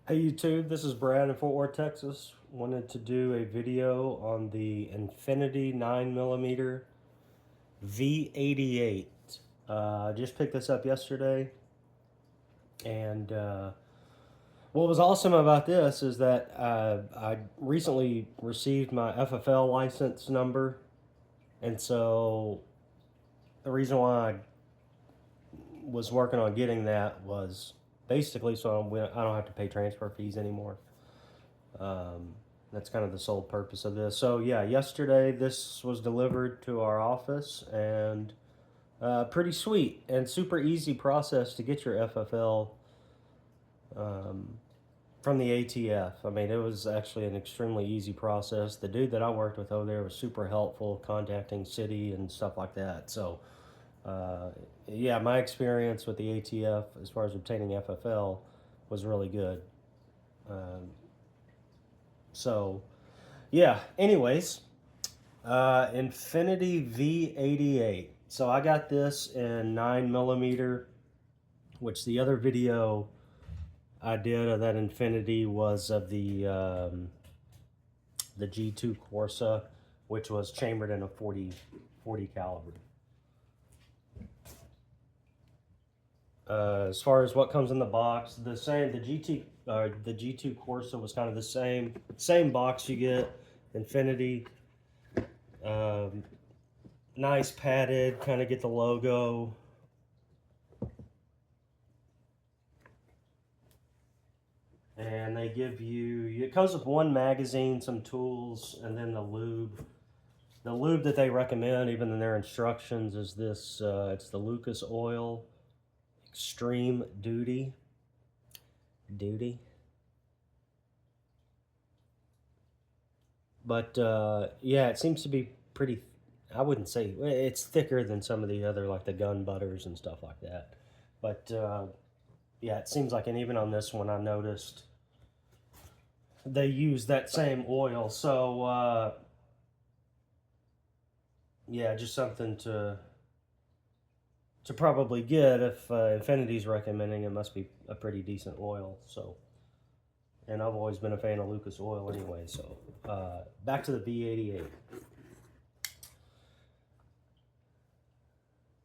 Hey YouTube, this is Brad in Fort Worth, Texas. Wanted to do a video on the Infinity 9mm V-88. I just picked this up yesterday, and what was awesome about this is that I recently received my FFL license number, and so the reason why I was working on getting that was basically so I don't have to pay transfer fees anymore. That's kind of the sole purpose of this. So yeah, yesterday this was delivered to our office, and pretty sweet and super easy process to get your FFL um, from the ATF. I mean, it was actually an extremely easy process. The dude that I worked with over there was super helpful, contacting city and stuff like that. So uh, yeah, my experience with the ATF as far as obtaining FFL was really good. Um, so yeah, anyways, Infinity V-88. So I got this in 9mm, which the other video I did of that Infinity was of the G2 Corsa, which was chambered in a 40 caliber. As far as what comes in the box, the G2 Corsa was kind of the same box you get. Infinity, um, nice padded, kind of get the logo. And they give you, it comes with one magazine, some tools, and then the lube. The lube that they recommend, even in their instructions, is this, it's the Lucas Oil Extreme Duty. But yeah, it seems to be pretty, I wouldn't say, it's thicker than some of the other, like the gun butters and stuff like that. But yeah, it seems like, and even on this one, I noticed they use that same oil. So yeah, just something to probably get. If Infinity's recommending, it must be a pretty decent oil. So, and I've always been a fan of Lucas Oil anyway. So back to the V-88.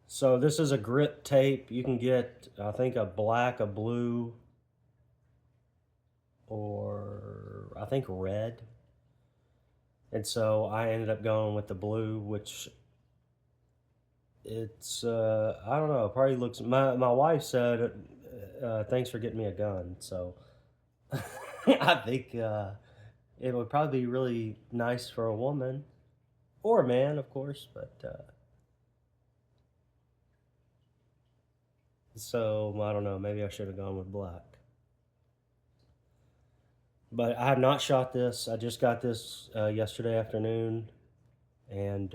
So this is a grip tape. You can get, I think, a black, a blue, or I think red. And so I ended up going with the blue, which it's I don't know, it probably looks, my wife said thanks for getting me a gun. So I think it would probably be really nice for a woman or a man, of course, but so I don't know, maybe I should have gone with black. But I have not shot this. I just got this yesterday afternoon, and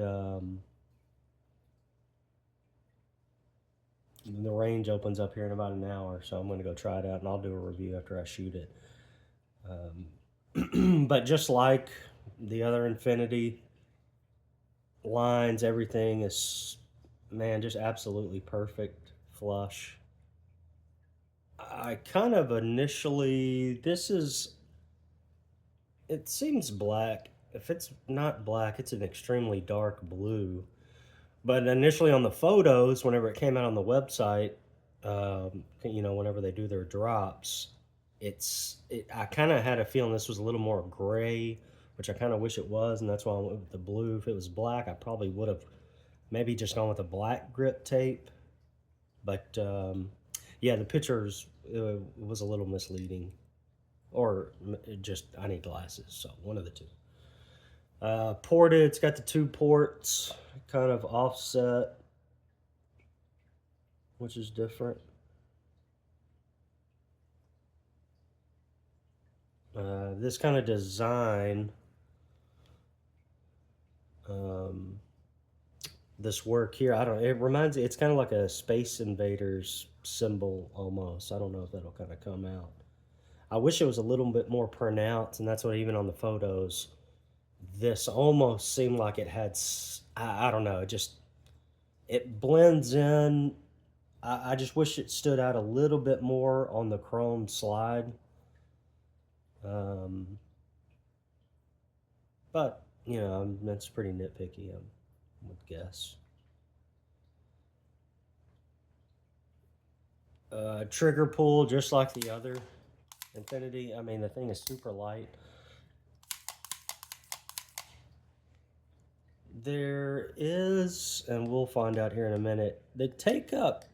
the range opens up here in about an hour, so I'm going to go try it out, and I'll do a review after I shoot it. But just like the other Infinity lines, everything is, man, just absolutely perfect, flush. I kind of initially, it seems black. If it's not black, it's an extremely dark blue. But initially on the photos, whenever it came out on the website, whenever they do their drops, I kind of had a feeling this was a little more gray, which I kind of wish it was, and that's why I went with the blue. If it was black, I probably would have maybe just gone with a black grip tape. But yeah, the pictures, it was a little misleading, or just I need glasses, so one of the two. Ported, it's got the two ports, kind of offset, which is different. This kind of design, this work here, I don't know, it reminds me, it's kind of like a Space Invaders symbol almost. I don't know if that'll kind of come out. I wish it was a little bit more pronounced, and that's what even on the photos, this almost seemed like it had, I don't know, it blends in. I just wish it stood out a little bit more on the chrome slide. But, you know, that's pretty nitpicky, I would guess. Trigger pull, just like the other Infinity. I mean, the thing is super light. There is, and we'll find out here in a minute, the take up.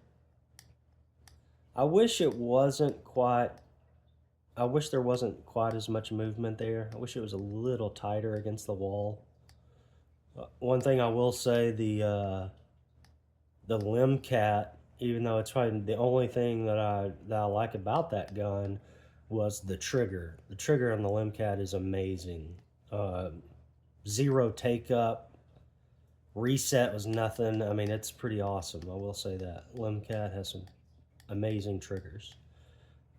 I wish it wasn't quite, I wish there wasn't quite as much movement there. I wish it was a little tighter against the wall. One thing I will say, the Limcat, even though it's probably the only thing that I like about that gun, was the trigger. The trigger on the Limcat is amazing. Zero take up. Reset was nothing. I mean, it's pretty awesome. I will say that. Limcat has some amazing triggers.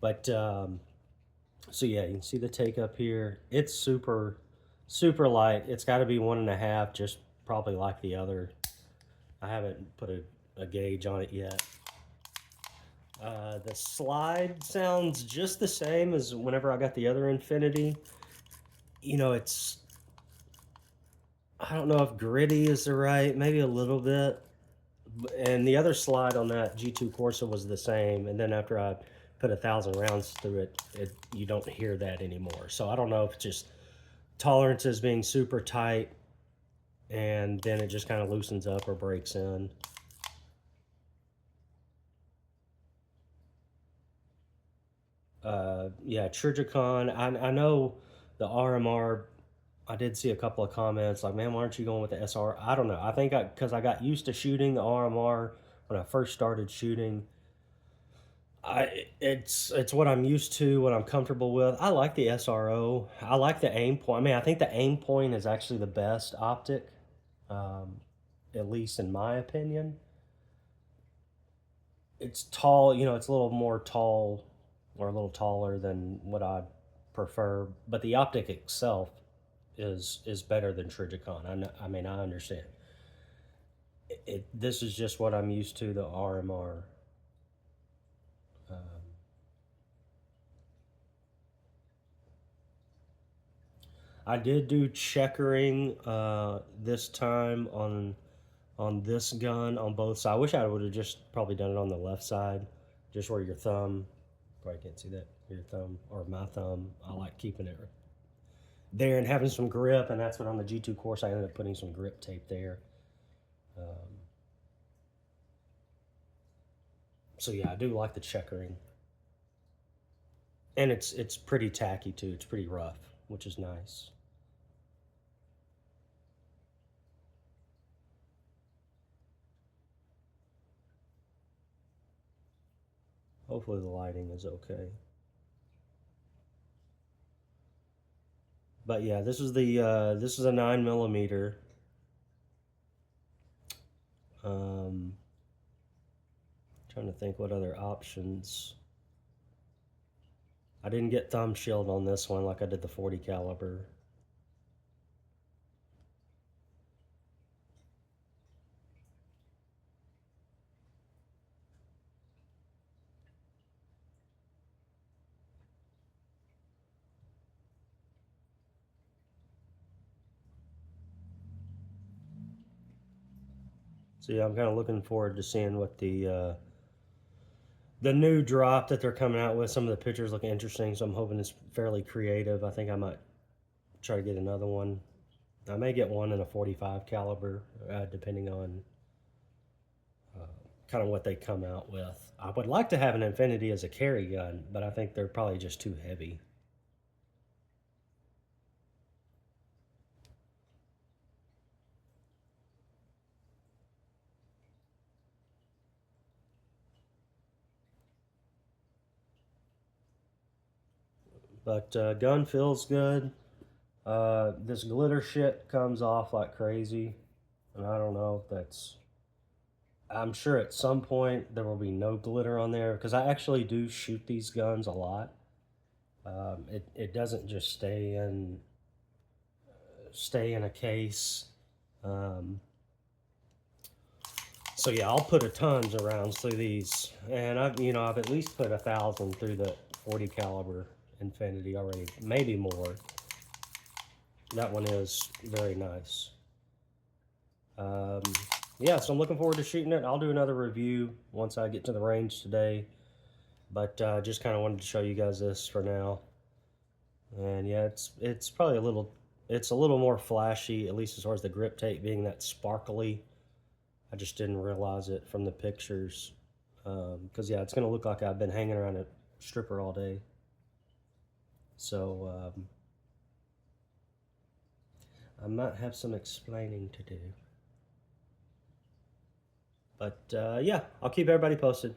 But, so yeah, you can see the take up here. It's super, super light. It's got to be 1.5, just probably like the other. I haven't put a gauge on it yet. The slide sounds just the same as whenever I got the other Infinity. You know, it's, I don't know if gritty is the right, maybe a little bit. And the other slide on that G2 Corsa was the same. And then after I put 1,000 rounds through it, you don't hear that anymore. So I don't know if it's just tolerances being super tight and then it just kind of loosens up or breaks in. Yeah, Trijicon. I know the RMR. I did see a couple of comments like, "Man, why aren't you going with the SR?" I don't know. I think because I got used to shooting the RMR when I first started shooting. It's what I'm used to, what I'm comfortable with. I like the SRO. I like the aim point. I mean, I think the aim point is actually the best optic, at least in my opinion. It's tall, you know, it's a little more tall or a little taller than what I'd prefer, but the optic itself is better than Trijicon. I mean, I understand. This is just what I'm used to, the RMR. I did do checkering this time on this gun on both sides. I wish I would have just probably done it on the left side, just where your thumb, probably can't see that, your thumb or my thumb. I like keeping it there and having some grip, and that's what on the G2 course I ended up putting some grip tape there. So yeah, I do like the checkering. And it's pretty tacky too. It's pretty rough, which is nice. Hopefully the lighting is okay. But yeah, this is a 9mm. Trying to think what other options. I didn't get thumb shield on this one like I did the 40 caliber. So yeah, I'm kind of looking forward to seeing what the new drop that they're coming out with. Some of the pictures look interesting, so I'm hoping it's fairly creative. I think I might try to get another one. I may get one in a 45 caliber, depending on kind of what they come out with. I would like to have an Infinity as a carry gun, but I think they're probably just too heavy. But gun feels good. This glitter shit comes off like crazy, and I don't know if that's. I'm sure at some point there will be no glitter on there because I actually do shoot these guns a lot. It doesn't just stay in a case. So yeah, I'll put a tons of rounds through these, and I've at least put 1,000 through the 40 caliber Infinity already, maybe more. That one is very nice. Yeah, so I'm looking forward to shooting it. I'll do another review once I get to the range today, but just kind of wanted to show you guys this for now. And yeah, it's probably a little more flashy, at least as far as the grip tape being that sparkly. I just didn't realize it from the pictures, because yeah, it's gonna look like I've been hanging around a stripper all day. So I might have some explaining to do. But yeah, I'll keep everybody posted.